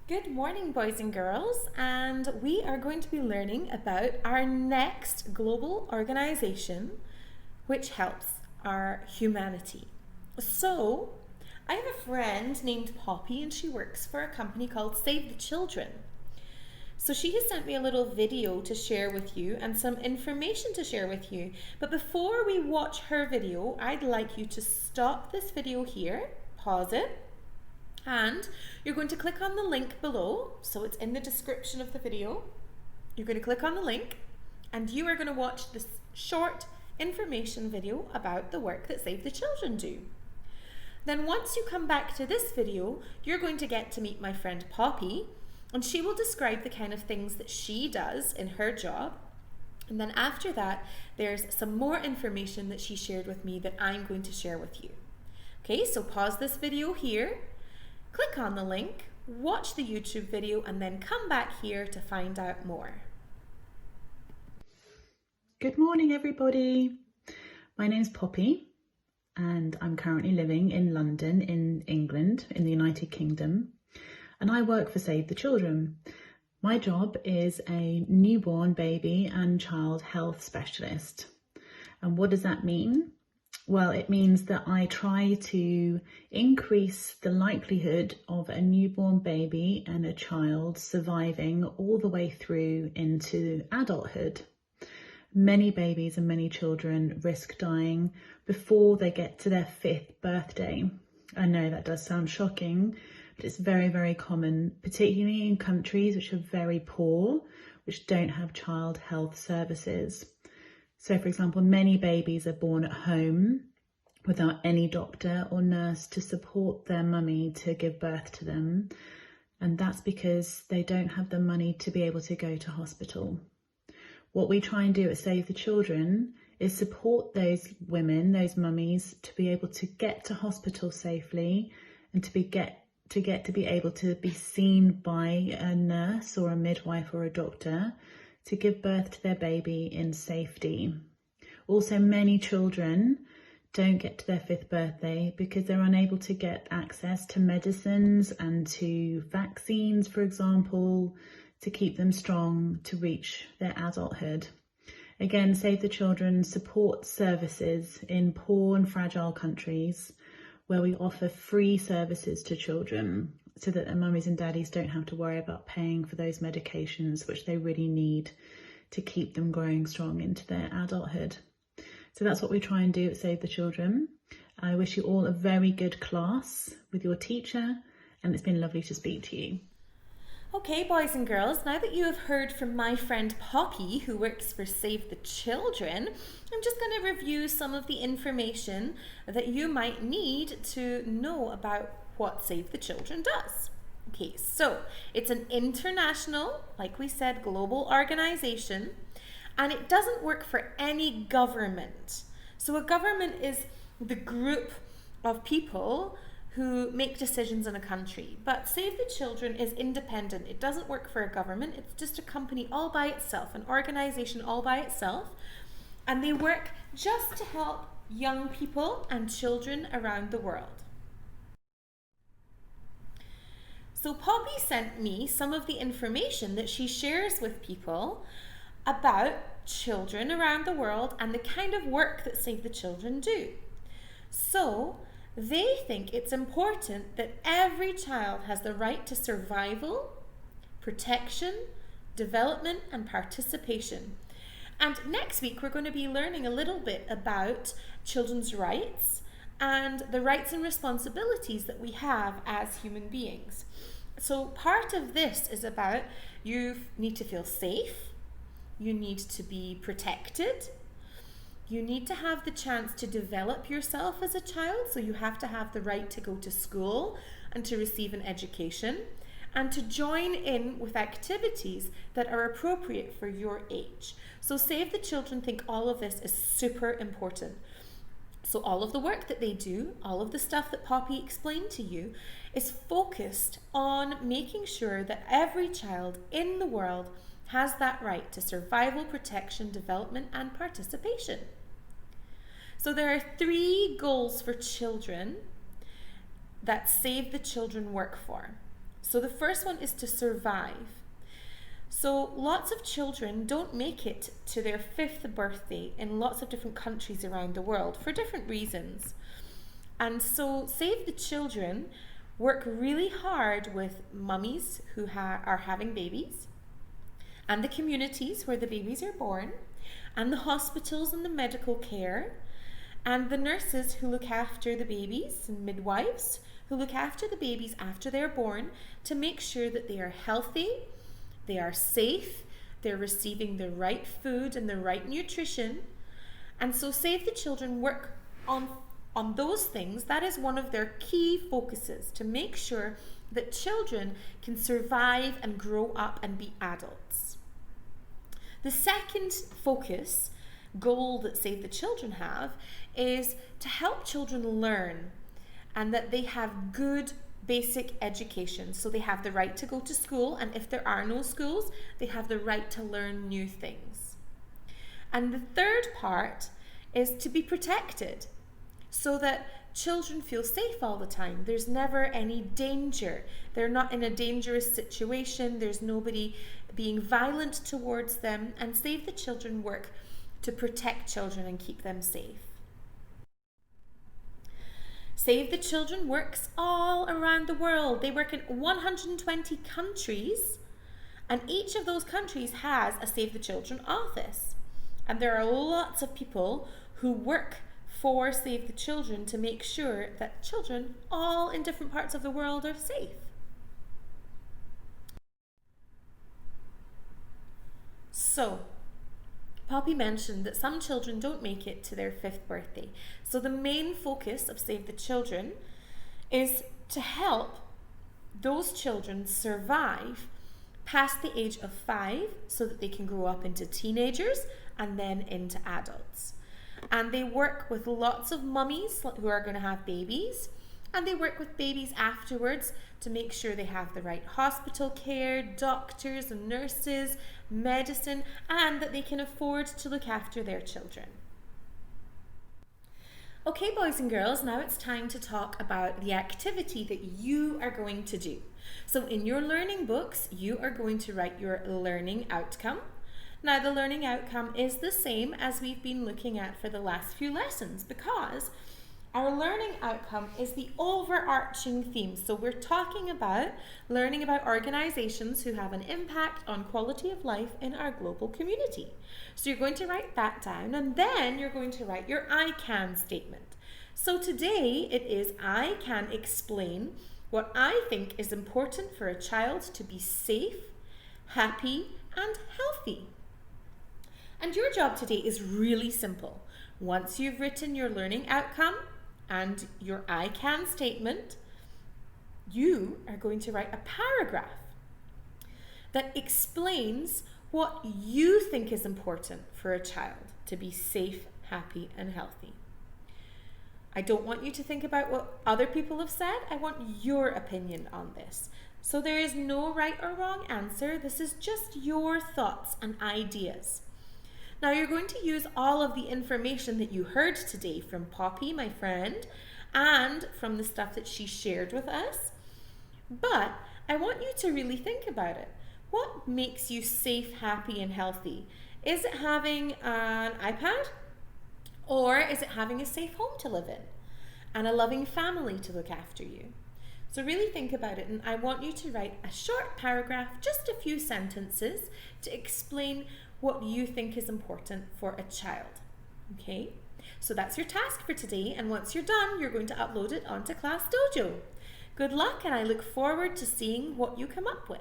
Good morning, boys and girls, and we are going to be learning about our next global organization which helps our humanity. So, I have a friend named Poppy, and she works for a company called Save the Children. So she has sent me a little video to share with you and some information to share with you. But before we watch her video, I'd like you to stop this video here, pause it, and you're going to click on the link below. So it's in the description of the video. You're going to click on the link and you are going to watch this short information video about the work that Save the Children do. Then once you come back to this video, you're going to get to meet my friend Poppy, and she will describe the kind of things that she does in her job. And then after that, there's some more information that she shared with me that I'm going to share with you. Okay, so pause this video here, click on the link, watch the YouTube video, and then come back here to find out more. Good morning, everybody. My name's Poppy, and I'm currently living in London, in England, in the United Kingdom, and I work for Save the Children. My job is a newborn baby and child health specialist. And what does that mean? Well, it means that I try to increase the likelihood of a newborn baby and a child surviving all the way through into adulthood. Many babies and many children risk dying before they get to their 5th birthday. I know that does sound shocking, but it's very, very common, particularly in countries which are very poor, which don't have child health services. So, for example, many babies are born at home without any doctor or nurse to support their mummy to give birth to them. And that's because they don't have the money to be able to go to hospital. What we try and do at Save the Children is support those women, those mummies, to be able to get to hospital safely and to be able to be seen by a nurse or a midwife or a doctor to give birth to their baby in safety. Also, many children don't get to their 5th birthday because they're unable to get access to medicines and to vaccines, for example, to keep them strong to reach their adulthood. Again, Save the Children supports services in poor and fragile countries where we offer free services to children so that their mummies and daddies don't have to worry about paying for those medications which they really need to keep them growing strong into their adulthood. So that's what we try and do at Save the Children. I wish you all a very good class with your teacher, and it's been lovely to speak to you. Okay, boys and girls, now that you have heard from my friend Poppy, who works for Save the Children, I'm just going to review some of the information that you might need to know about what Save the Children does. Okay, so it's an international, like we said, global organization, and it doesn't work for any government. So a government is the group of people who make decisions in a country. But Save the Children is independent. It doesn't work for a government. It's just a company all by itself, an organization all by itself. And they work just to help young people and children around the world. So Poppy sent me some of the information that she shares with people about children around the world and the kind of work that Save the Children do. So they think it's important that every child has the right to survival, protection, development, and participation. And next week, we're going to be learning a little bit about children's rights and the rights and responsibilities that we have as human beings. So part of this is about you need to feel safe, you need to be protected, you need to have the chance to develop yourself as a child, so you have to have the right to go to school and to receive an education and to join in with activities that are appropriate for your age. So Save the Children think all of this is super important. So all of the work that they do, all of the stuff that Poppy explained to you, is focused on making sure that every child in the world has that right to survival, protection, development, and participation. So there are 3 goals for children that Save the Children work for. So the first one is to survive. So lots of children don't make it to their 5th birthday in lots of different countries around the world for different reasons. And so Save the Children work really hard with mummies who are having babies, and the communities where the babies are born, and the hospitals and the medical care, and the nurses who look after the babies, and midwives who look after the babies after they're born to make sure that they are healthy, they are safe, they're receiving the right food and the right nutrition. And so Save the Children work on those things. That is one of their key focuses, to make sure that children can survive and grow up and be adults. The second focus goal that Save the Children have is to help children learn, and that they have good basic education. So they have the right to go to school, and if there are no schools, they have the right to learn new things. And the third part is to be protected, so that children feel safe all the time. There's never any danger. They're not in a dangerous situation. There's nobody being violent towards them. And Save the Children work to protect children and keep them safe. Save the Children works all around the world. They work in 120 countries, and each of those countries has a Save the Children office. And there are lots of people who work for Save the Children to make sure that children all in different parts of the world are safe. So, Poppy mentioned that some children don't make it to their 5th birthday. So the main focus of Save the Children is to help those children survive past the age of 5 so that they can grow up into teenagers and then into adults. And they work with lots of mummies who are going to have babies, and they work with babies afterwards to make sure they have the right hospital care, doctors and nurses, medicine, and that they can afford to look after their children. Okay, boys and girls, now it's time to talk about the activity that you are going to do. So in your learning books, you are going to write your learning outcome. Now the learning outcome is the same as we've been looking at for the last few lessons, because our learning outcome is the overarching theme. So we're talking about learning about organizations who have an impact on quality of life in our global community. So you're going to write that down, and then you're going to write your I can statement. So today it is I can explain what I think is important for a child to be safe, happy, and healthy. And your job today is really simple. Once you've written your learning outcome and your I can statement, you are going to write a paragraph that explains what you think is important for a child to be safe, happy, and healthy. I don't want you to think about what other people have said. I want your opinion on this. So there is no right or wrong answer. This is just your thoughts and ideas. Now you're going to use all of the information that you heard today from Poppy, my friend, and from the stuff that she shared with us. But I want you to really think about it. What makes you safe, happy, and healthy? Is it having an iPad? Or is it having a safe home to live in and a loving family to look after you? So really think about it, and I want you to write a short paragraph, just a few sentences, to explain what you think is important for a child. Okay? So that's your task for today, and once you're done, you're going to upload it onto Class Dojo. Good luck, and I look forward to seeing what you come up with.